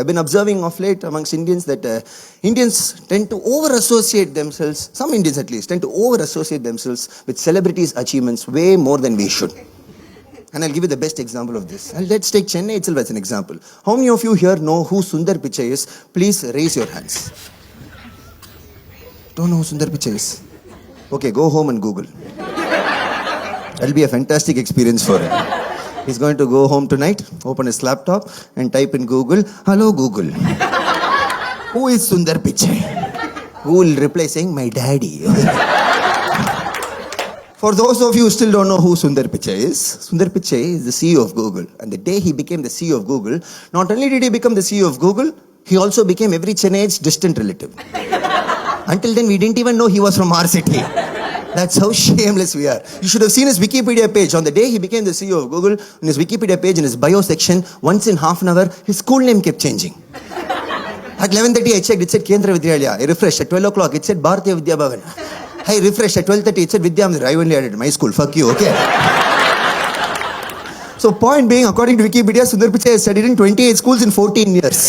I've been observing of late amongst Indians that Indians tend to over-associate themselves, some Indians at least, tend to over-associate themselves with celebrities' achievements way more than we should. And I'll give you the best example of this. And let's take Chennai itself as an example. How many of you here know who Sundar Pichai is? Please raise your hands. Don't know who Sundar Pichai is? Okay, go home and Google. That'll be a fantastic experience for him. He's going to go home tonight, open his laptop and type in Google, "Hello Google, who is Sundar Pichai?" Google will reply saying, "My daddy." For those of you who still don't know who Sundar Pichai is the CEO of Google. And the day he became the CEO of Google, not only did he become the CEO of Google, he also became every Chennai's distant relative. Until then, we didn't even know he was from our city. That's how shameless we are. You should have seen his Wikipedia page. On the day he became the CEO of Google, in his Wikipedia page, in his bio section, once in half an hour, his school name kept changing. At 11:30, I checked, it said Kendra Vidyalaya. I refreshed. At 12 o'clock, it said Bharatiya Vidya Bhavan. I refreshed. At 12:30, it said Vidya Mandir. I only added my school. Fuck you, okay? So point being, according to Wikipedia, Sundar Pichai has studied in 28 schools in 14 years.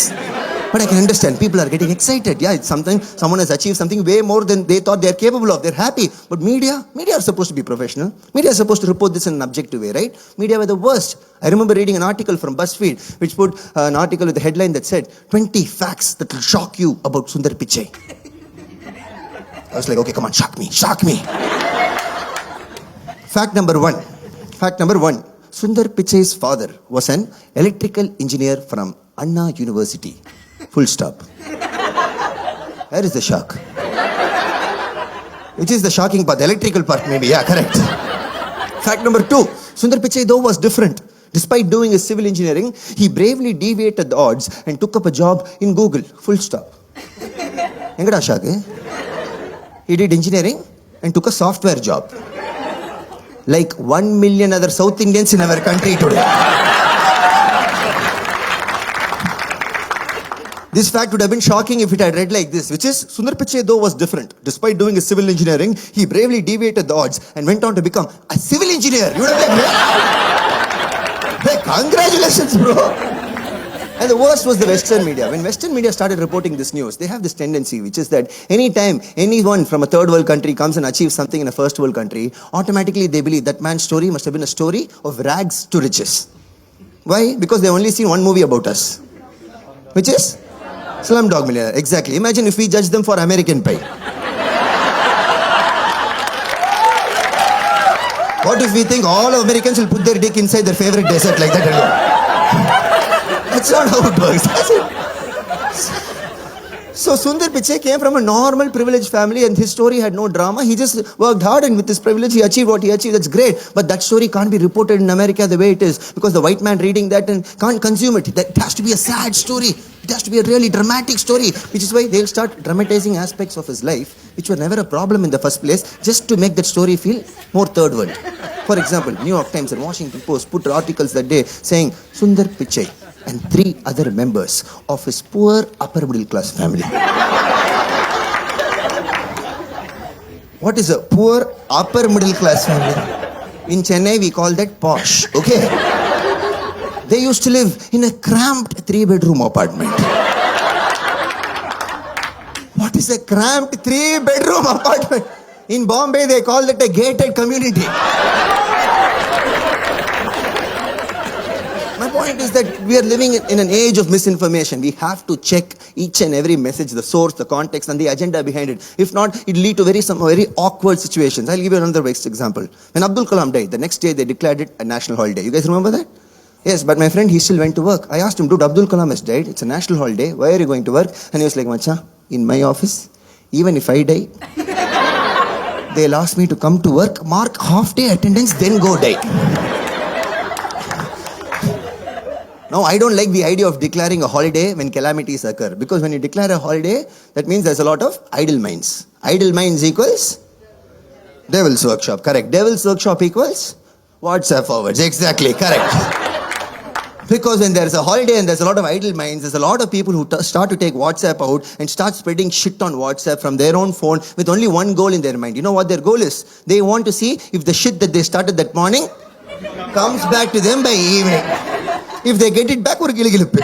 But I can understand, people are getting excited. Yeah, it's something, someone has achieved something way more than they thought they're capable of. They're happy. But media are supposed to be professional. Media are supposed to report this in an objective way, right? Media were the worst. I remember reading an article from BuzzFeed, which put an article with a headline that said, 20 facts that will shock you about Sundar Pichai. I was like, okay, come on, shock me. Fact number one. Sundar Pichai's father was an electrical engineer from Anna University. Full stop. Where is the shock? Which is the shocking part? The electrical part maybe. Yeah, correct. Fact number two. Sundar Pichai though was different. Despite doing his civil engineering, he bravely deviated the odds and took up a job in Google. Full stop. Engada shock, eh? He did engineering and took a software job. Like 1 million other South Indians in our country today. This fact would have been shocking if it had read like this, which is, Sundar Pichai though was different. Despite doing his civil engineering, he bravely deviated the odds and went on to become a civil engineer. You would have been like, hey, congratulations, bro. And the worst was the Western media. When Western media started reporting this news, they have this tendency, which is that anytime anyone from a third world country comes and achieves something in a first world country, automatically they believe that man's story must have been a story of rags to riches. Why? Because they've only seen one movie about us, which is Slumdog Millionaire. Exactly. Imagine if we judge them for American Pie. What if we think all Americans will put their dick inside their favorite dessert like that alone? That's not how it works. So Sundar Pichai came from a normal privileged family and his story had no drama. He just worked hard and with his privilege he achieved what he achieved. That's great. But that story can't be reported in America the way it is because the white man reading that and can't consume it. That has to be a sad story. It has to be a really dramatic story, which is why they'll start dramatizing aspects of his life which were never a problem in the first place just to make that story feel more third world. For example, New York Times and Washington Post put articles that day saying Sundar Pichai and 3 other members of his poor upper middle class family. What is a poor upper middle class family? In Chennai we call that posh, okay? They used to live in a cramped 3-bedroom apartment. What is a cramped 3-bedroom apartment? In Bombay they call it a gated community. My point is that we are living in an age of misinformation. We have to check each and every message, the source, the context, and the agenda behind it. If not, it will lead to some very awkward situations. I'll give you another best example. When Abdul Kalam died, the next day they declared it a national holiday. You guys remember that? Yes, but my friend, he still went to work. I asked him, dude, Abdul Kalam has died. It's a national holiday. Why are you going to work? And he was like, Macha, in my office, even if I die, they'll ask me to come to work, mark half-day attendance, then go die. Now, I don't like the idea of declaring a holiday when calamities occur. Because when you declare a holiday, that means there's a lot of idle minds. Idle minds equals Devil's Workshop. Correct. Devil's Workshop equals WhatsApp forwards. Exactly. Correct. Because when there's a holiday and there's a lot of idle minds, there's a lot of people who start to take WhatsApp out and start spreading shit on WhatsApp from their own phone with only one goal in their mind. You know what their goal is? They want to see if the shit that they started that morning comes back to them by evening. If they get it back, or gilgilippi.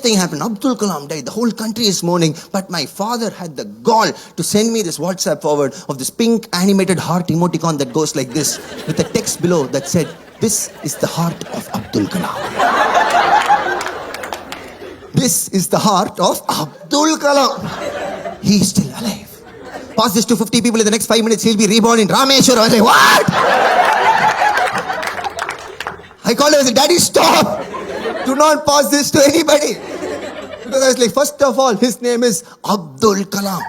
Nothing happened. Abdul Kalam died. The whole country is mourning. But my father had the gall to send me this WhatsApp forward of this pink animated heart emoticon that goes like this, with a text below that said, "This is the heart of Abdul Kalam." This is the heart of Abdul Kalam. He is still alive. Pass this to 50 people in the next 5 minutes, he'll be reborn in Rameshwaram. I was like, what? I called him and said, "Daddy, stop. Do not pass this to anybody." Because I was like, first of all, his name is Abdul Kalam.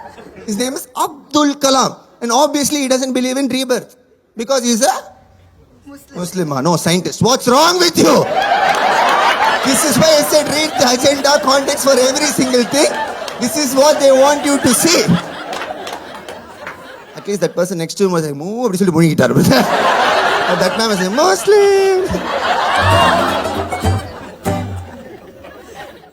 His name is Abdul Kalam. And obviously he doesn't believe in rebirth. Because he's a Muslim, no scientist. What's wrong with you? This is why I said read the agenda context for every single thing. This is what they want you to see. At least that person next to him was like, "Move," but that man was like, "Muslim."